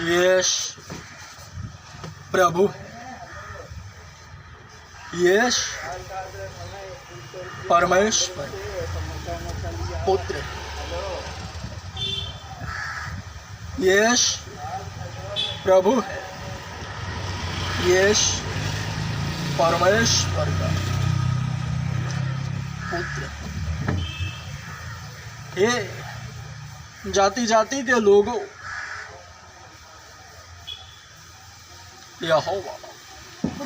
यश प्रभु है, यश परमेश्वर पुत्र है, यश प्रभु है, यश परमेश्वर का पुत्र है। हे जाति जाति के लोगों, यहोवा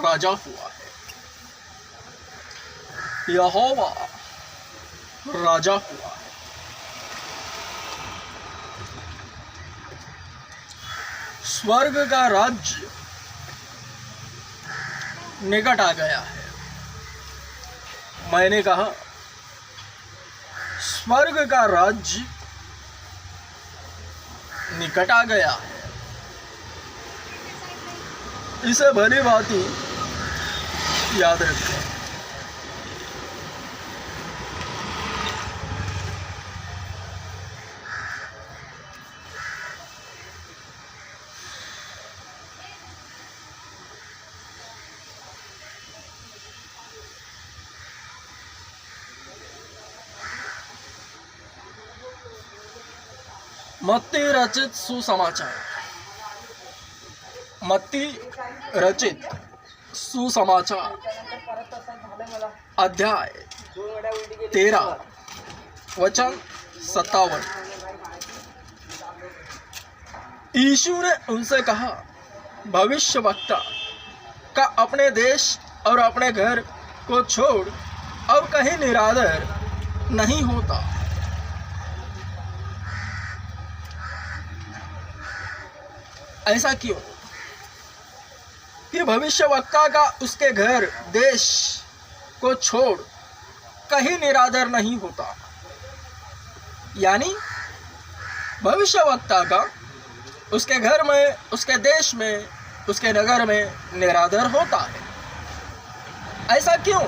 राजा हुआ है, यहोवा राजा हुआ है। स्वर्ग का राज्य निकट आ गया है। मैंने कहा स्वर्ग का राज्य निकट आ गया है। इसे भली भांति याद रखें। मत्ती रचित सुसमाचार, मत्ती रचित सुसमाचार अध्याय 13 वचन 57। यीशु ने उनसे कहा, भविष्यवक्ता का अपने देश और अपने घर को छोड़ अब कहीं निरादर नहीं होता। ऐसा क्यों कि भविष्यवक्ता का उसके घर देश को छोड़ कहीं निरादर नहीं होता? यानी भविष्यवक्ता का उसके घर में, उसके देश में, उसके नगर में निरादर होता है। ऐसा क्यों?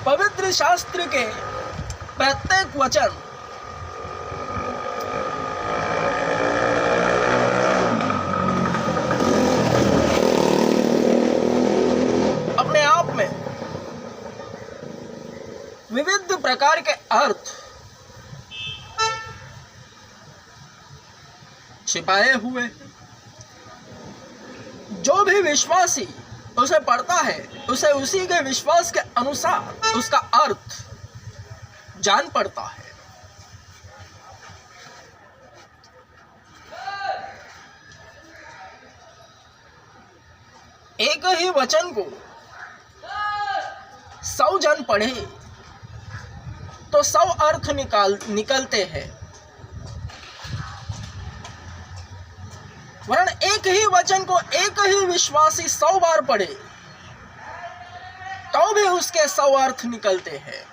पवित्र शास्त्र के प्रत्येक वचन अपने आप में विविध प्रकार के अर्थ छिपाए हुए हैं। जो भी विश्वासी उसे पढ़ता है, उसे उसी के विश्वास के अनुसार उसका अर्थ जान पड़ता है। एक ही वचन को 100 जन पढ़े तो 100 अर्थ निकलते हैं, वरन एक ही वचन को एक ही विश्वासी 100 बार पढ़े तो भी उसके 100 अर्थ निकलते हैं।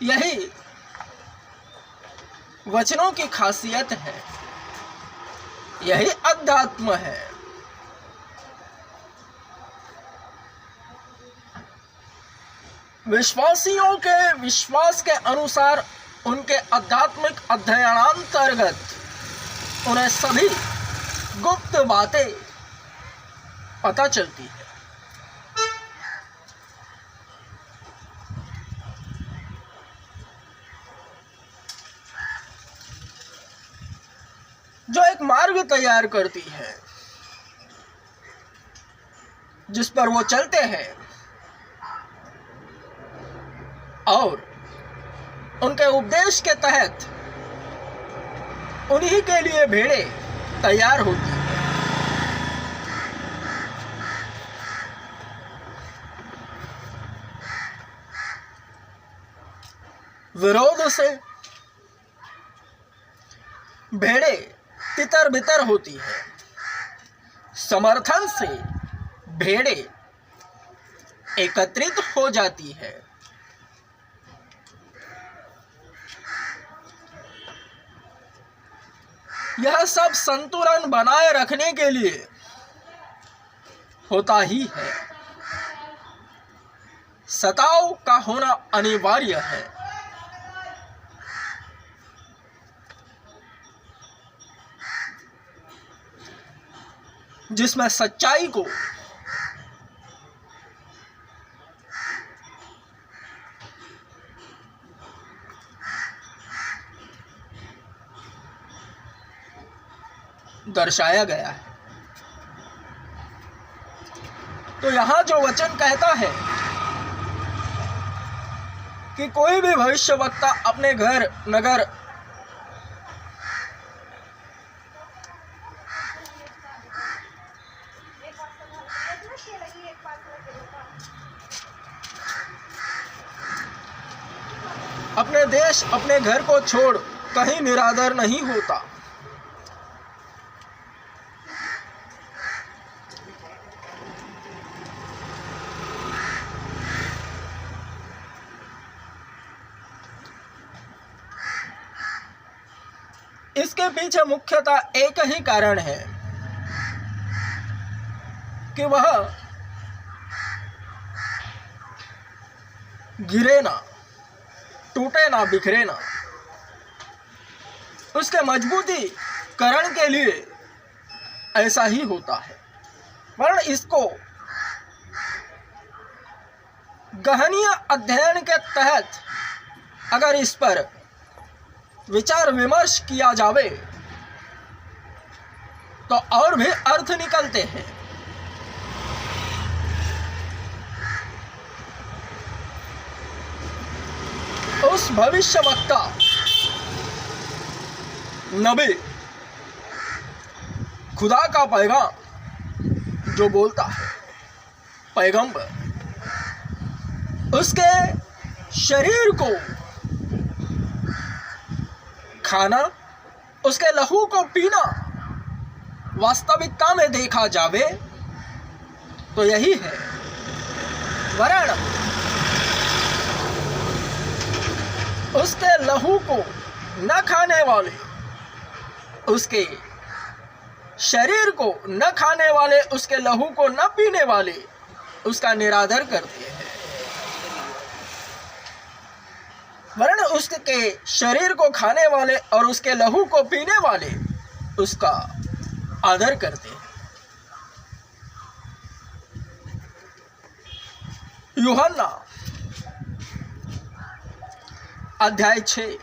यही वचनों की खासियत है, यही अध्यात्म है। विश्वासियों के विश्वास के अनुसार उनके आध्यात्मिक अध्ययनांतर्गत उन्हें सभी गुप्त बातें पता चलती है। जो एक मार्ग तैयार करती है जिस पर वो चलते हैं और उनके उपदेश के तहत उन्हीं के लिए भेड़ें तैयार होती हैं। विरोध से भेड़ें तितर बितर होती है, समर्थन से भेड़ें एकत्रित हो जाती है। यह सब संतुलन बनाए रखने के लिए होता ही है। सताव का होना अनिवार्य है। जिसमें सच्चाई को दर्शाया गया है। तो यहां जो वचन कहता है कि कोई भी भविष्यवक्ता अपने घर नगर अपने देश अपने घर को छोड़ कहीं निरादर नहीं होता। इसके पीछे मुख्यतः एक ही कारण है कि वह गिरे ना, टूटे ना, बिखरे ना। उसके मजबूतीकरण के लिए ऐसा ही होता है। वरन इसको गहनीय अध्ययन के तहत अगर इस पर विचार विमर्श किया जावे तो और भी अर्थ निकलते हैं। उस भविष्यवक्ता नबी खुदा का पैगाम जो बोलता है, पैगंबर, उसके शरीर को खाना, उसके लहू को पीना वास्तविकता में देखा जावे तो यही है। वरण उसके लहू को न खाने वाले, उसके शरीर को न खाने वाले, उसके लहू को न पीने वाले उसका निरादर करते हैं। वरन उसके शरीर को खाने वाले और उसके लहू को पीने वाले उसका आदर करते हैं। यूहन्ना अध्याय 6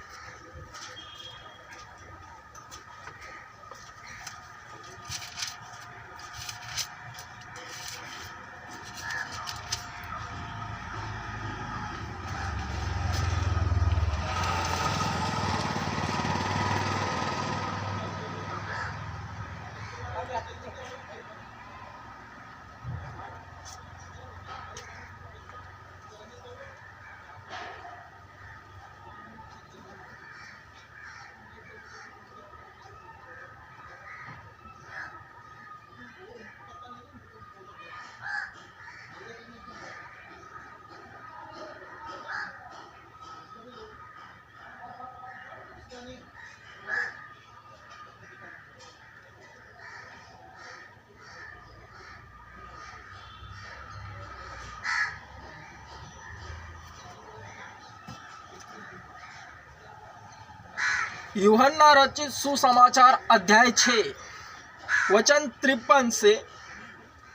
यूहन्ना रचित सुसमाचार अध्याय 6 वचन 53 से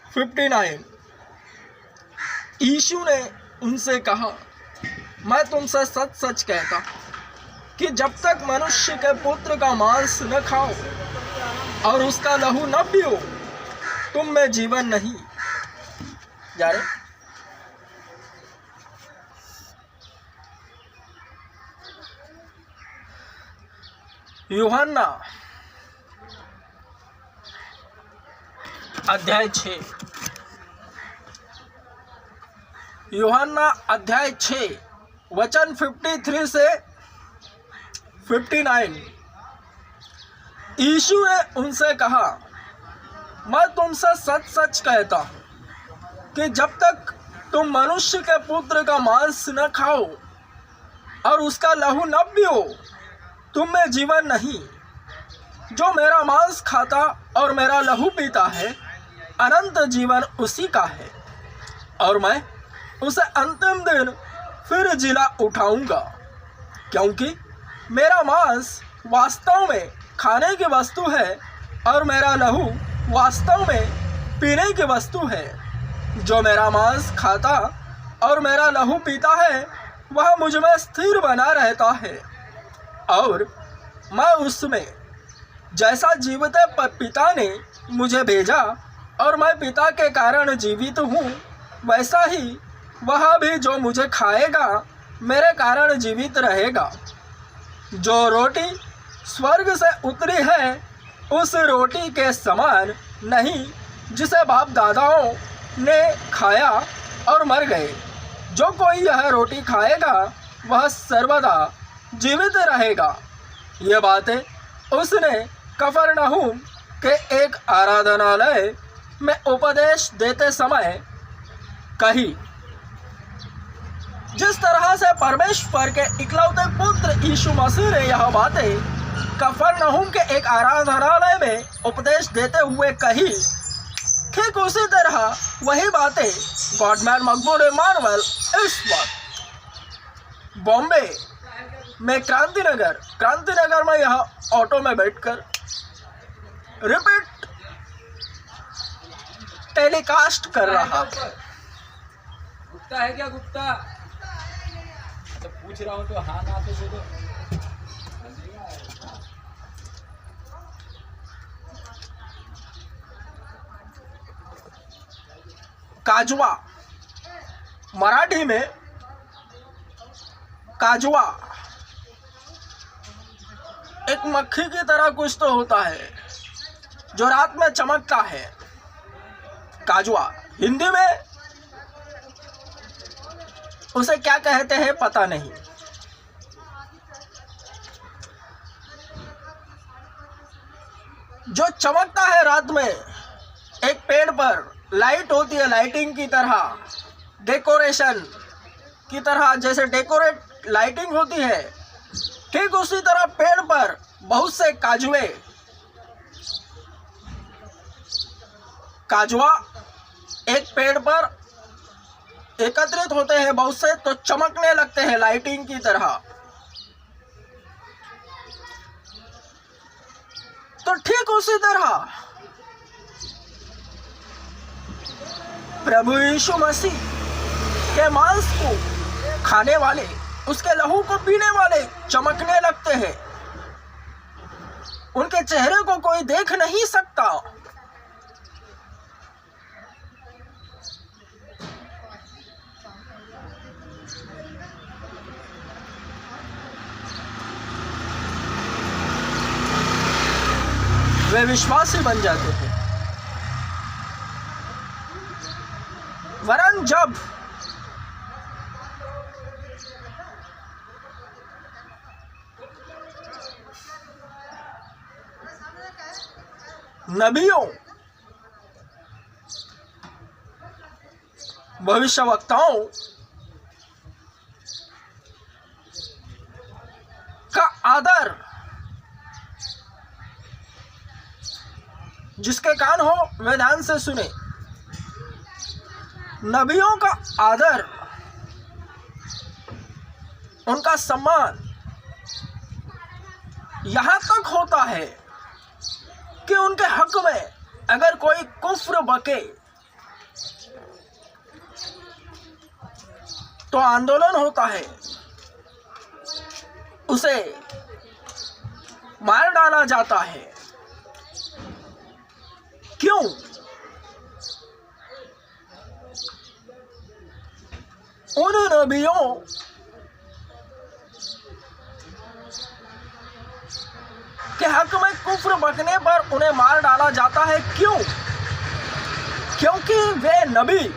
59। यीशु ने उनसे कहा, मैं तुमसे सच सच कहता कि जब तक मनुष्य के पुत्र का मांस न खाओ और उसका लहू न पियो तुम में जीवन नहीं। जा रहे यूहन्ना अध्याय 6 यूहन्ना अध्याय 6 वचन 53 से 59। यीशु ने उनसे कहा, मैं तुमसे सच सच कहता हूं कि जब तक तुम मनुष्य के पुत्र का मांस न खाओ और उसका लहू न पियो तुम में जीवन नहीं। जो मेरा मांस खाता और मेरा लहू पीता है अनंत जीवन उसी का है और मैं उसे अंतिम दिन फिर जिला उठाऊंगा, क्योंकि मेरा मांस वास्तव में खाने की वस्तु है और मेरा लहू वास्तव में पीने की वस्तु है। जो मेरा मांस खाता और मेरा लहू पीता है वह मुझ में स्थिर बना रहता है और मैं उसमें। जैसा जीवित पिता ने मुझे भेजा और मैं पिता के कारण जीवित हूँ, वैसा ही वह भी जो मुझे खाएगा मेरे कारण जीवित रहेगा। जो रोटी स्वर्ग से उतरी है उस रोटी के समान नहीं जिसे बाप दादाओं ने खाया और मर गए। जो कोई यह रोटी खाएगा वह सर्वदा जीवित रहेगा। ये बातें उसने कफरनहूम के एक आराधनालय में उपदेश देते समय कही। जिस तरह से परमेश्वर के इकलौते पुत्र यीशु मसीह ने यह बातें कफरनहूम के एक आराधनालय में उपदेश देते हुए कही, ठीक उसी तरह वही बातें गॉडमैन मकबूल इमानुएल इस वक्त बॉम्बे में क्रांतिनगर में यह ऑटो में बैठकर रिपीट टेलीकास्ट कर रहा है। गुप्ता है क्या? गुप्ता तो पूछ रहा हूँ, तो हाँ ना तो बोलो। काजवा, मराठी में काजवा एक मक्खी की तरह कुछ तो होता है जो रात में चमकता है। काजवा हिंदी में उसे क्या कहते हैं पता नहीं। जो चमकता है रात में, एक पेड़ पर लाइट होती है, लाइटिंग की तरह, डेकोरेशन की तरह, जैसे डेकोरेट लाइटिंग होती है, ठीक उसी तरह पेड़ पर बहुत से काजवा एक पेड़ पर एकत्रित होते हैं बहुत से, तो चमकने लगते हैं लाइटिंग की तरह। तो ठीक उसी तरह प्रभु यीशु मसीह के मांस को खाने वाले, उसके लहू को पीने वाले चमकने लगते हैं। उनके चेहरे को कोई देख नहीं सकता। वे विश्वासी बन जाते थे। वरन जब नबियों, भविष्यवक्ताओं का आदर, जिसके कान हो वे ध्यान से सुने, नबियों का आदर, उनका सम्मान यहां तक होता है कि उनके हक में अगर कोई कुफ्र बके तो आंदोलन होता है, उसे मार डाला जाता है। क्यों? उन नबियों के हक में कुफ्र बकने पर उन्हें मार डाला जाता है। क्यों? क्योंकि वे नबी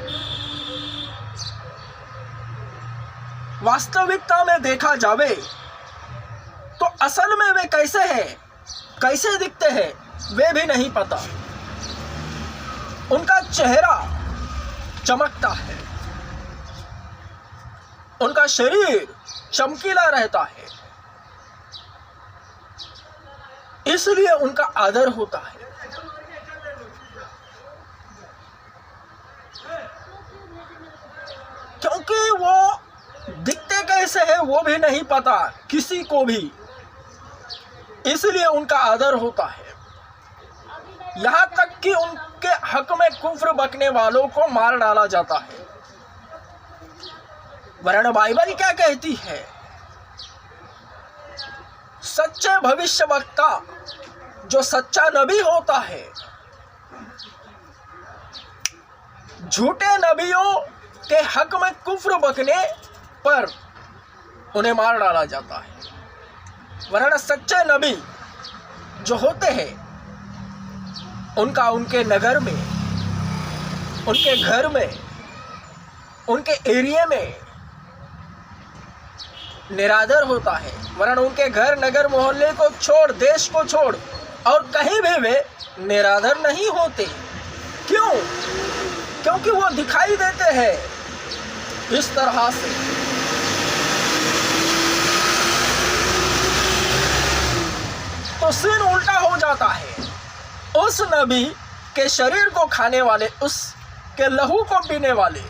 वास्तविकता में देखा जावे तो असल में वे कैसे हैं, कैसे दिखते हैं, वे भी नहीं पता। उनका चेहरा चमकता है, उनका शरीर चमकीला रहता है, इसलिए उनका आदर होता है। क्यों? कैसे है वो भी नहीं पता किसी को भी, इसलिए उनका आदर होता है। यहाँ तक कि उनके हक में कुफ्र बकने वालों को मार डाला जाता है। वरन बाइबल क्या कहती है? सच्चे भविष्यवक्ता जो सच्चा नबी होता है, झूठे नबियों के हक में कुफ्र बकने पर उन्हें मार डाला जाता है। वरना सच्चे नबी जो होते हैं उनका उनके नगर में, उनके घर में, उनके एरिया में निरादर होता है। वरना उनके घर, नगर, मोहल्ले को छोड़, देश को छोड़ और कहीं भी वे निरादर नहीं होते। क्यों? क्योंकि वो दिखाई देते हैं इस तरह से। तो सीन उल्टा हो जाता है। उस नबी के शरीर को खाने वाले, उसके लहू को पीने वाले,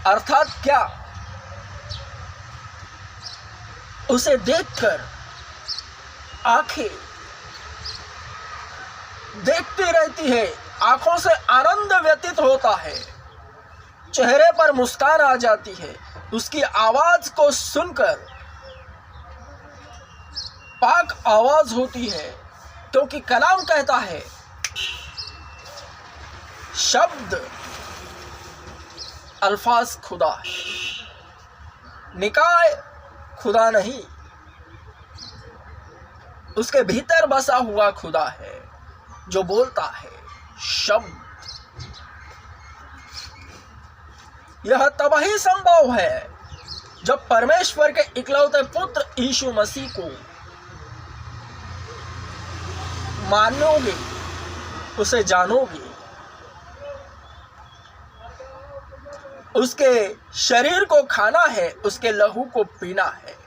अर्थात क्या, उसे देखकर आंखें देखती रहती है, आंखों से आनंद व्यतीत होता है, चेहरे पर मुस्कान आ जाती है। उसकी आवाज को सुनकर पाक आवाज होती है, क्योंकि कलाम कहता है शब्द अल्फाज खुदा है, निकाय खुदा नहीं, उसके भीतर बसा हुआ खुदा है जो बोलता है शब्द। यह तब ही संभव है जब परमेश्वर के इकलौते पुत्र यीशु मसीह को मानोगे, उसे जानोगे, उसके शरीर को खाना है, उसके लहू को पीना है।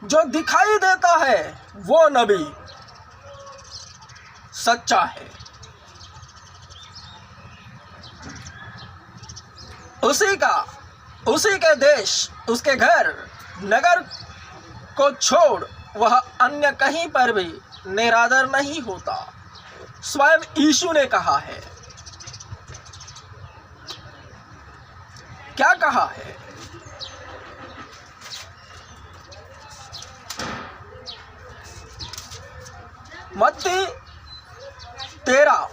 जो दिखाई देता है वो नबी सच्चा है। उसी के देश, उसके घर, नगर को छोड़ वह अन्य कहीं पर भी निरादर नहीं होता। स्वयं यीशु ने कहा है। क्या कहा है? मत्ती 13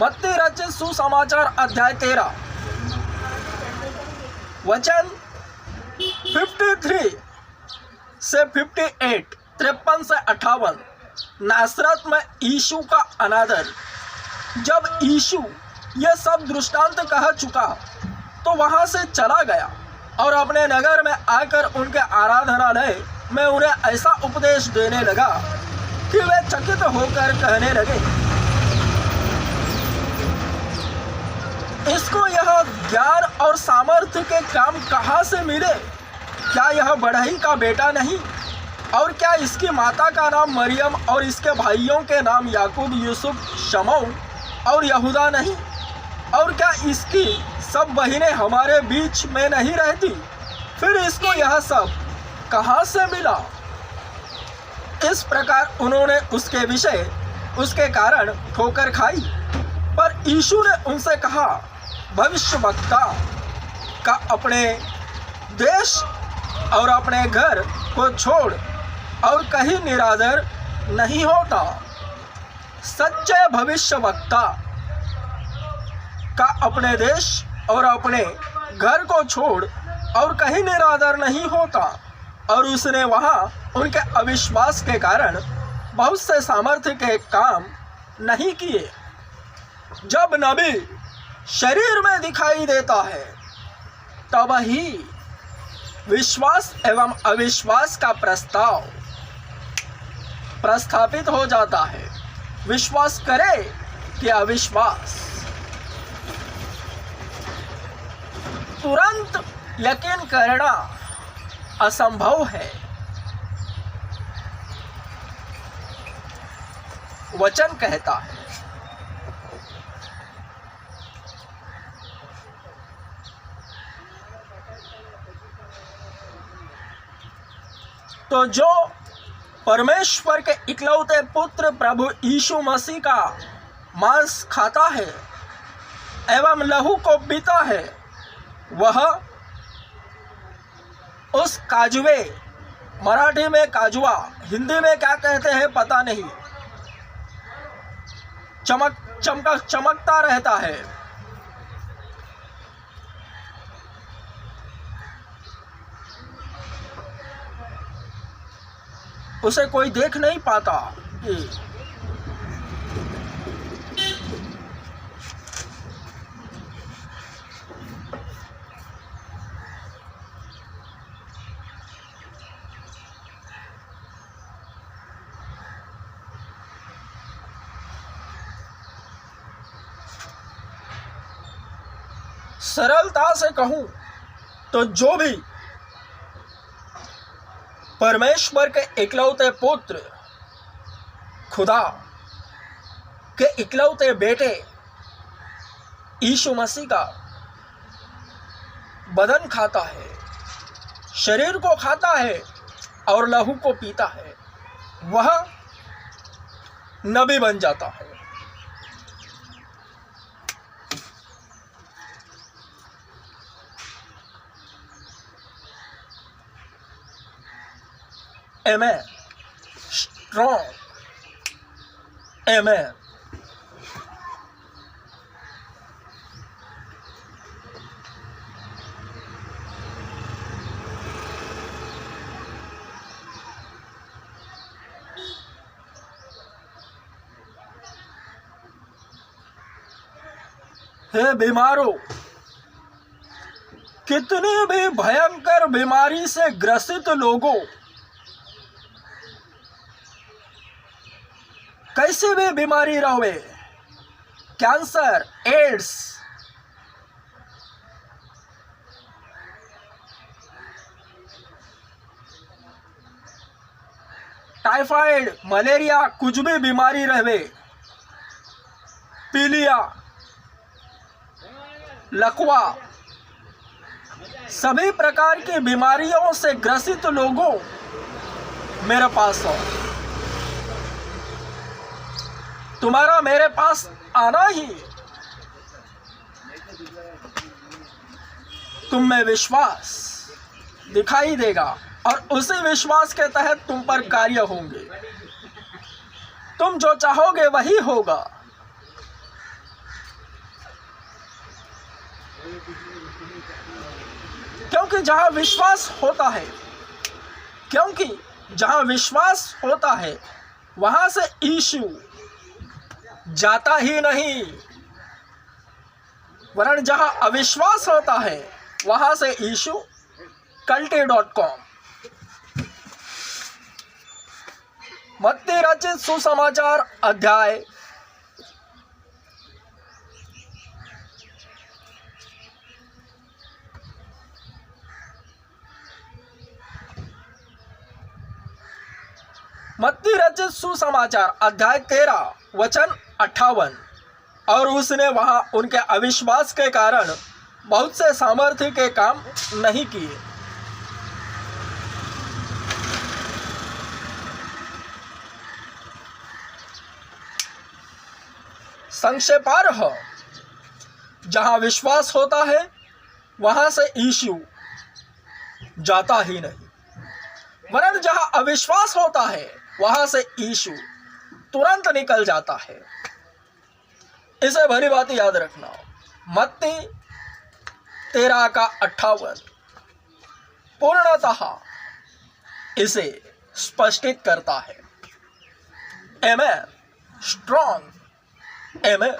मत्ती रचित सुसमाचार अध्याय 13 वचन 53 से 58, 53 से 58। नासरत में यीशु का अनादर। जब यीशु यह सब दृष्टांत कह चुका तो वहां से चला गया और अपने नगर में आकर उनके आराधनालय में उन्हें ऐसा उपदेश देने लगा कि वे चकित होकर कहने लगे, इसको यह ज्ञान और सामर्थ्य के काम कहाँ से मिले? क्या यह बढ़ई का बेटा नहीं? और क्या इसकी माता का नाम मरियम और इसके भाइयों के नाम याकूब, यूसुफ, शमौन और यहूदा नहीं? और क्या इसकी सब बहनें हमारे बीच में नहीं रहती? फिर इसको यह सब कहाँ से मिला? इस प्रकार उन्होंने उसके विषय, उसके कारण ठोकर खाई। पर यीशु ने उनसे कहा, भविष्यवक्ता का अपने देश और अपने घर को छोड़ और कहीं निरादर नहीं होता। सच्चे भविष्यवक्ता का अपने देश और अपने घर को छोड़ और कहीं निरादर नहीं होता। और उसने वहाँ उनके अविश्वास के कारण बहुत से सामर्थ्य के काम नहीं किए। जब नबी शरीर में दिखाई देता है तब ही विश्वास एवं अविश्वास का प्रस्ताव प्रस्थापित हो जाता है। विश्वास करे कि अविश्वास। तुरंत यकीन करना असंभव है। वचन कहता है। तो जो परमेश्वर के इकलौते पुत्र प्रभु यीशु मसीह का मांस खाता है एवं लहू को पीता है, वह उस काजुए, मराठी में काजुआ, हिंदी में क्या कहते हैं पता नहीं, चमकता रहता है। उसे कोई देख नहीं पाता। सरलता से कहूं तो जो भी परमेश्वर के इकलौते पुत्र, खुदा के इकलौते बेटे यीशु मसीह का बदन खाता है, शरीर को खाता है और लहू को पीता है, वह नबी बन जाता है। Amen. Strong. Amen. हे बीमारों, कितनी भी भयंकर बीमारी से ग्रसित लोगों, कैसी भी बीमारी रहे, कैंसर, एड्स, टाइफाइड, मलेरिया, कुछ भी बीमारी रहे, पीलिया, लकवा, सभी प्रकार की बीमारियों से ग्रसित लोगों मेरे पास हो। तुम्हारा मेरे पास आना ही तुम में विश्वास दिखाई देगा और उसी विश्वास के तहत तुम पर कार्य होंगे। तुम जो चाहोगे वही होगा। क्योंकि जहां विश्वास होता है, वहां से यीशु जाता ही नहीं, वरन जहां अविश्वास होता है वहां से यीशु कल्टे.com। मत्ती रचित सुसमाचार अध्याय 13 वचन 58। और उसने वहां उनके अविश्वास के कारण बहुत से सामर्थ्य के काम नहीं किए। संक्षेपार्ह, जहां विश्वास होता है वहां से यीशु जाता ही नहीं, वरन जहां अविश्वास होता है वहां से यीशु तुरंत निकल जाता है। इसे भली बात याद रखना। मत्ती 13:58 पूर्णतः इसे स्पष्टित करता है। आमेन। स्ट्रॉन्ग। आमेन।